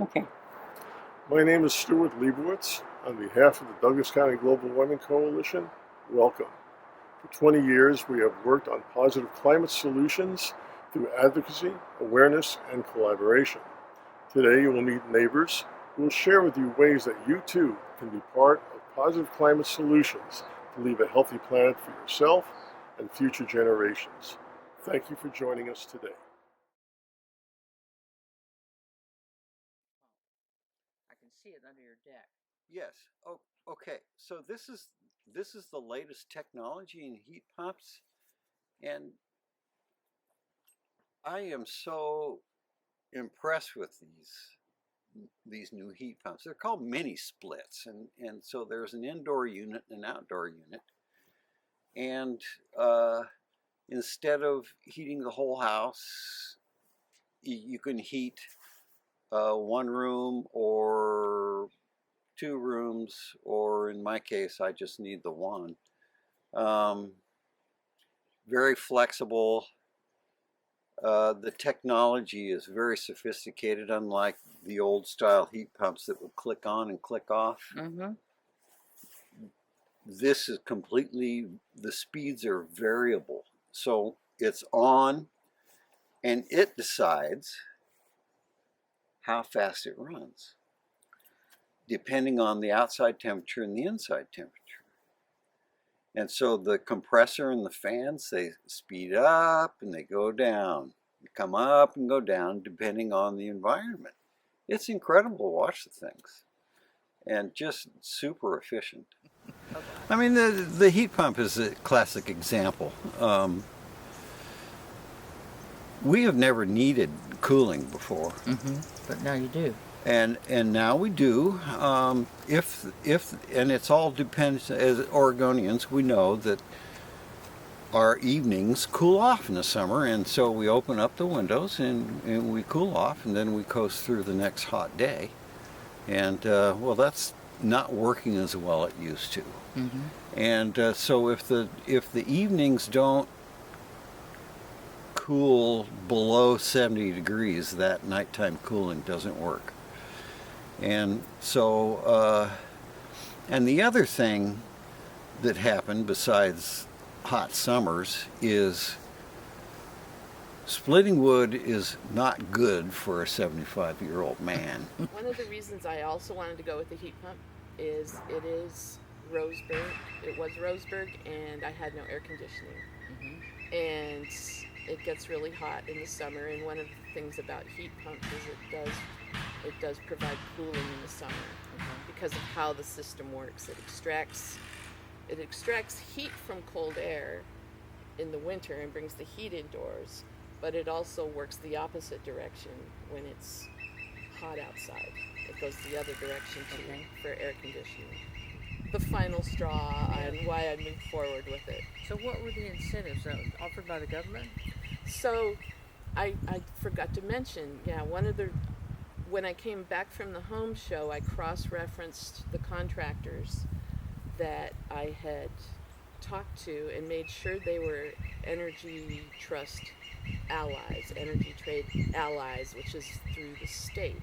Okay. My name is Stuart Leibowitz. On behalf of the Douglas County Global Warming Coalition, welcome. For 20 years, we have worked on positive climate solutions through advocacy, awareness, and collaboration. Today, you will meet neighbors who will share with you ways that you too can be part of positive climate solutions to leave a healthy planet for yourself and future generations. Thank you for joining us today. I can see it under your deck. Yes. Oh, okay. So this is the latest technology in heat pumps, and I am so impressed with these new heat pumps. They're called mini splits, and so there's an indoor unit and an outdoor unit, and instead of heating the whole house, you can heat one room or two rooms, or in my case, I just need the one. Very flexible. The technology is very sophisticated, unlike the old style heat pumps that would click on and click off. Mm-hmm. This is completely, the speeds are variable. So it's on and it decides how fast it runs, depending on the outside temperature and the inside temperature. And so the compressor and the fans, they speed up and they go down. They come up and go down depending on the environment. It's incredible to watch the things, and just super efficient. I mean, the heat pump is a classic example. We have never needed cooling before. Mm-hmm. But now you do. And now we do. If and it's all depends. As Oregonians, we know that our evenings cool off in the summer, and so we open up the windows and we cool off, and then we coast through the next hot day. And well, that's not working as well it used to. Mm-hmm. And so if the evenings don't cool below 70 degrees, that nighttime cooling doesn't work. And so, and the other thing that happened besides hot summers is splitting wood is not good for a 75-year-old man. One of the reasons I also wanted to go with the heat pump is it is Roseburg. It was Roseburg, and I had no air conditioning. Mm-hmm. And it gets really hot in the summer, and one of the things about heat pumps is it does provide cooling in the summer because of how the system works. It extracts heat from cold air in the winter and brings the heat indoors, but it also works the opposite direction when it's hot outside. It goes the other direction too, for air conditioning. The final straw on why I moved forward with it. So what were the incentives offered by the government? So I forgot to mention, when I came back from the home show, I cross-referenced the contractors that I had talked to and made sure they were Energy Trust allies, Energy Trade allies, which is through the state.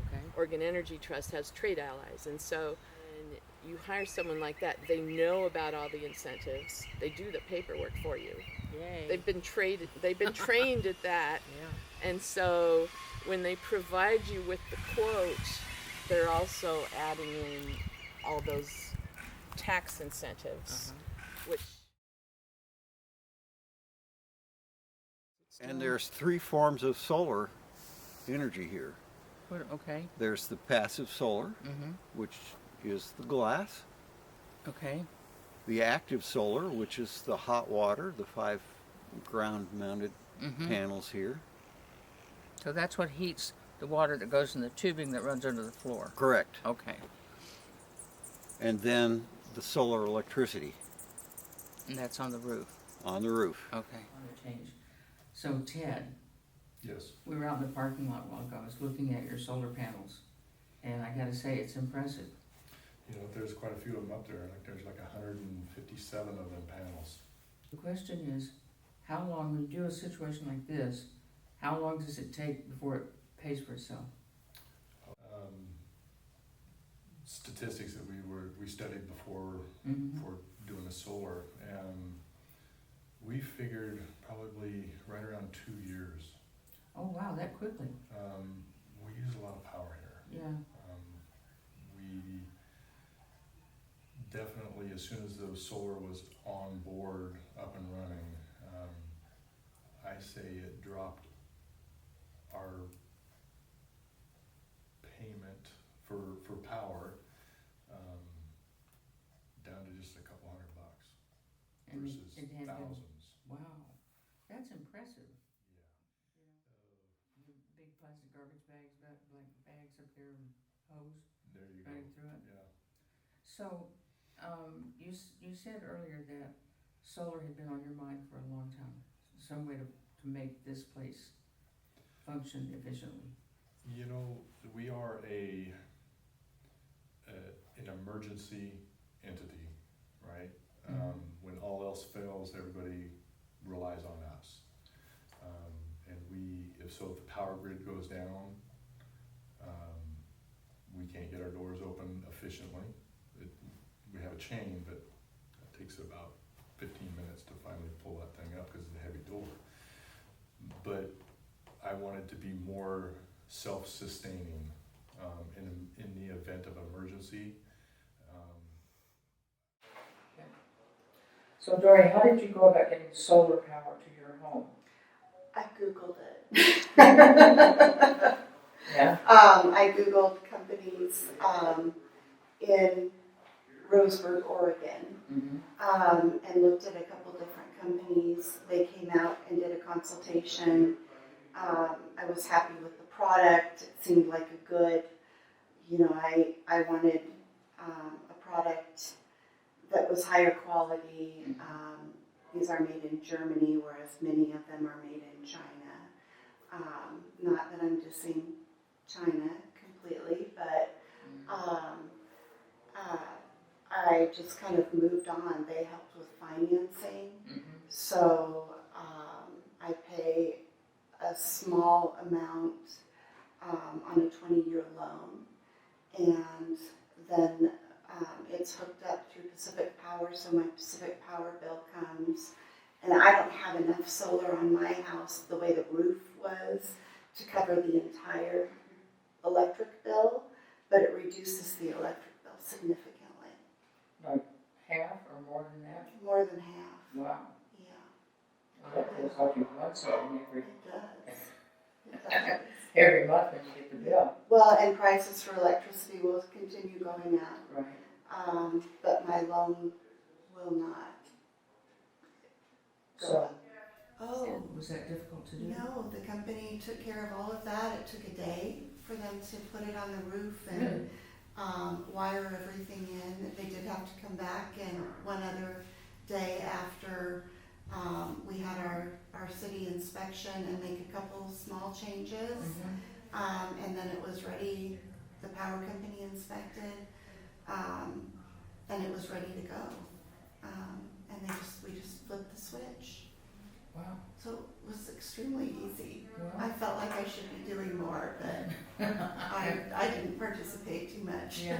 Okay. Oregon Energy Trust has trade allies, and so when you hire someone like that, they know about all the incentives. They do the paperwork for you. Yay. They've been trained at that. Yeah. And so when they provide you with the quote, they're also adding in all those tax incentives, which. And there's three forms of solar energy here. Okay. There's the passive solar, which is the glass. Okay. The active solar, which is the hot water, the 5 ground-mounted panels here. So that's what heats the water that goes in the tubing that runs under the floor. Correct. Okay. And then the solar electricity. And that's on the roof. On the roof. Okay. Change. So Ted. Yes. We were out in the parking lot a while ago. I was looking at your solar panels, and I gotta say it's impressive. You know, there's quite a few of them up there. Like there's like 157 of them panels. The question is, how long, when you do a situation like this, how long does it take before it pays for itself? statistics that we studied before Mm-hmm. for doing the solar, and we figured probably right around 2 years. Oh, wow, that quickly. We use a lot of power here. Yeah. We definitely, as soon as the solar was on board, up and running, I say it dropped our payment for power down to just a couple $100 And versus it had been, thousands. wow, that's impressive. Yeah. The big plastic garbage bags, like bags up there and hose There you go. running through it. Yeah. So, you said earlier that solar had been on your mind for a long time. Some way to make this place function efficiently. You know, we are an emergency entity, right? Mhm. When all else fails, everybody relies on us. And if the power grid goes down, we can't get our doors open efficiently. We have a chain, but it takes about 15 minutes to finally pull that thing up because it's a heavy door. But I wanted to be more self-sustaining in the event of emergency. So Dory, how did you go about getting solar power to your home? I Googled it. Yeah. I Googled companies in Roseburg, Oregon, Mm-hmm. and looked at a couple different companies. They came out and did a consultation. I was happy with the product. It seemed like a good, I wanted a product that was higher quality. These are made in Germany, whereas many of them are made in China. Not that I'm dissing China completely, but I just kind of moved on. They helped with financing, Mm-hmm. so I pay a small amount on a 20-year loan, and then it's hooked up through Pacific Power, so my Pacific Power bill comes, and I don't have enough solar on my house the way the roof was to cover the entire electric bill, but it reduces the electric bill significantly. Like half or more than that? More than half. Wow. Yeah, Well, that feels like you've won something it does. It does. every month when you get the bill. Well, and prices for electricity will continue going up, Right. but my loan will not go So, up. Oh, was that difficult to do? no, the company took care of all of that. It took a day for them to put it on the roof and Really? wire everything in. They did have to come back, and one other day after we had our city inspection and make a couple small changes. Mm-hmm. And then it was ready, the power company inspected, and it was ready to go. And we just flipped the switch. Wow. So it was extremely easy. I Well, felt like I should be doing more, but I didn't participate too much. yeah.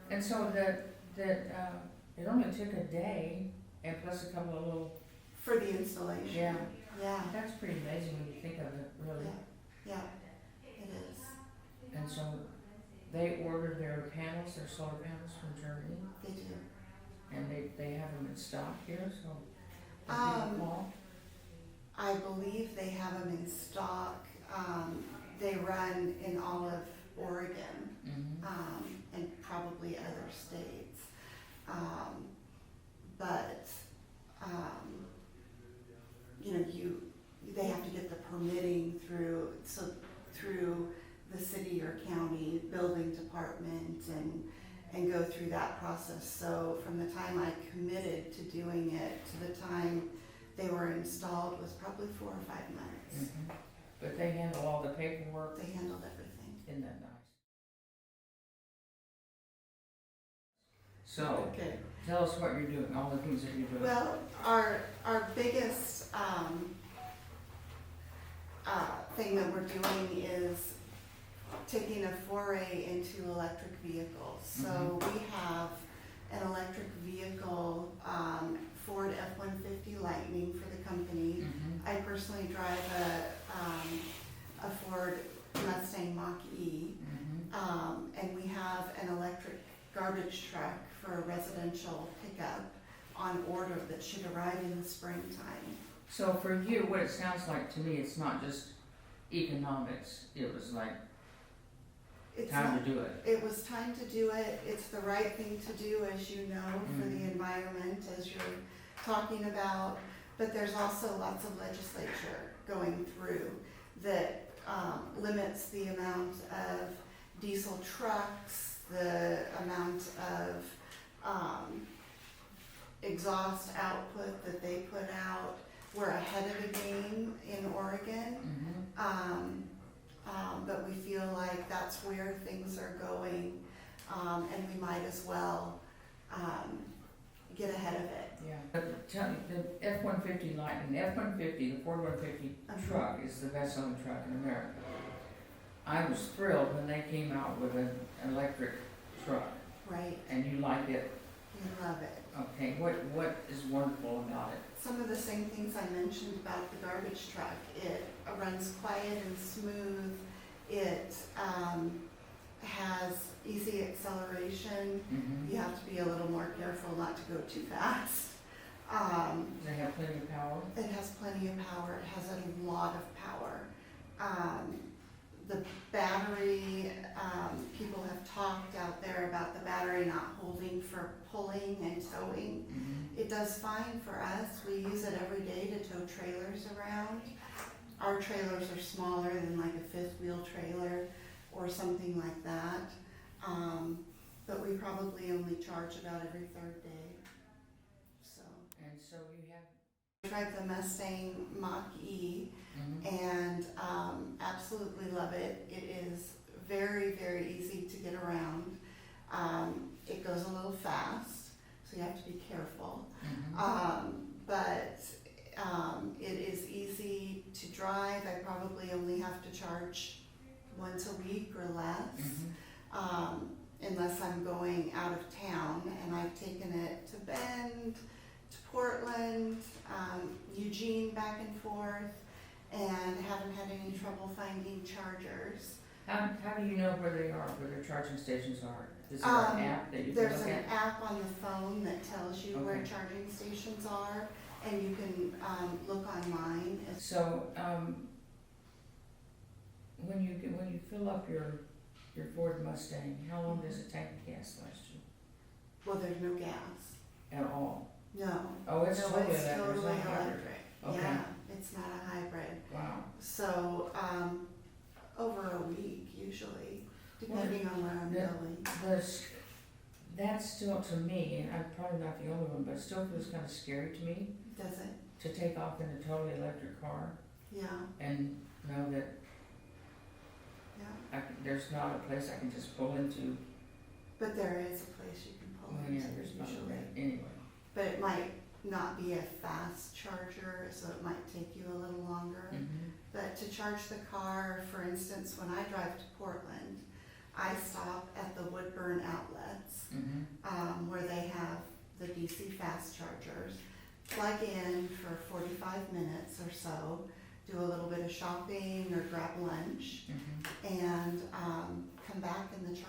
And so it only took a day and plus a couple of little, For the installation. yeah. Yeah, That's pretty amazing when you think of it, really. yeah, it is. And so they order their panels, their solar panels from Germany, They do. and they have them in stock here, so. if Um, people call, I believe they have them in stock. They run in all of Oregon, and probably other states. But they have to get the permitting through the city or county building department and go through that process. So from the time I committed to doing it to the time they were installed was probably 4 or 5 months. But they handle all the paperwork. They handled everything. Isn't that nice? So, Okay. tell us what you're doing, all the things that you're doing. Well, our biggest thing that we're doing is taking a foray into electric vehicles. So we have an electric vehicle, Ford F-150 Lightning for the company. I personally drive a Ford Mustang Mach-E, and we have an electric garbage truck for a residential pickup on order that should arrive in the springtime. So for you, what it sounds like to me, it's not just economics, it was like It's time not- to do it. It was time to do it. It's the right thing to do, as you know, for the environment, as you're talking about. But there's also lots of legislature going through that limits the amount of diesel trucks, the amount of exhaust output that they put out. We're ahead of the game in Oregon. But we feel like that's where things are going, and we might as well get ahead of it. Yeah. But tell me, the F-150 Lightning, the F-150, the Ford 150 truck is the best-selling truck in America. I was thrilled when they came out with an electric truck, Right, and you like it. you love it. Okay, what is wonderful about it? Some of the same things I mentioned about the garbage truck. It runs quiet and smooth. It has easy acceleration. You have to be a little more careful not to go too fast. They have plenty of power. It has plenty of power. It has a lot of power. The battery, people have talked out there about the battery not holding for pulling and towing. It does fine for us. We use it every day to tow trailers around. Our trailers are smaller than like a fifth wheel trailer or something like that. But we probably only charge about every third day. So And so you have. I drive the Mustang Mach-E and absolutely love it. It is very, very easy to get around. It goes a little fast, so you have to be careful. But it is easy to drive. I probably only have to charge once a week or less, unless I'm going out of town. And I've taken it to Bend, to Portland, Eugene back and forth, and haven't had any trouble finding chargers. How do you know where they are, where their charging stations are? Is there an app that you can There's look an at? app on the phone that tells you where Okay. charging stations are, and you can look online. So, when you fill up your Ford Mustang, how long does a tank of gas last you? Well, there's no gas. At all? No. Oh, it's No, totally it's electric, it's totally not hybrid. electric. Okay. Yeah, it's not a hybrid. Wow. So, over a week usually, depending on where I'm Yeah. going. That's still, to me, and I'm probably not the only one, but it still feels kind of scary to me Does it? to take off in a totally electric car Yeah, and know that yeah. there's not a place I can just pull into. But there is a place you can pull Well, into yeah, there's not usually. that anyway. But it might not be a fast charger, so it might take you a little longer. But to charge the car, for instance, when I drive to Portland, I stop at the Woodburn outlets, where they have the DC fast chargers, plug in for 45 minutes or so, do a little bit of shopping or grab lunch, and come back and the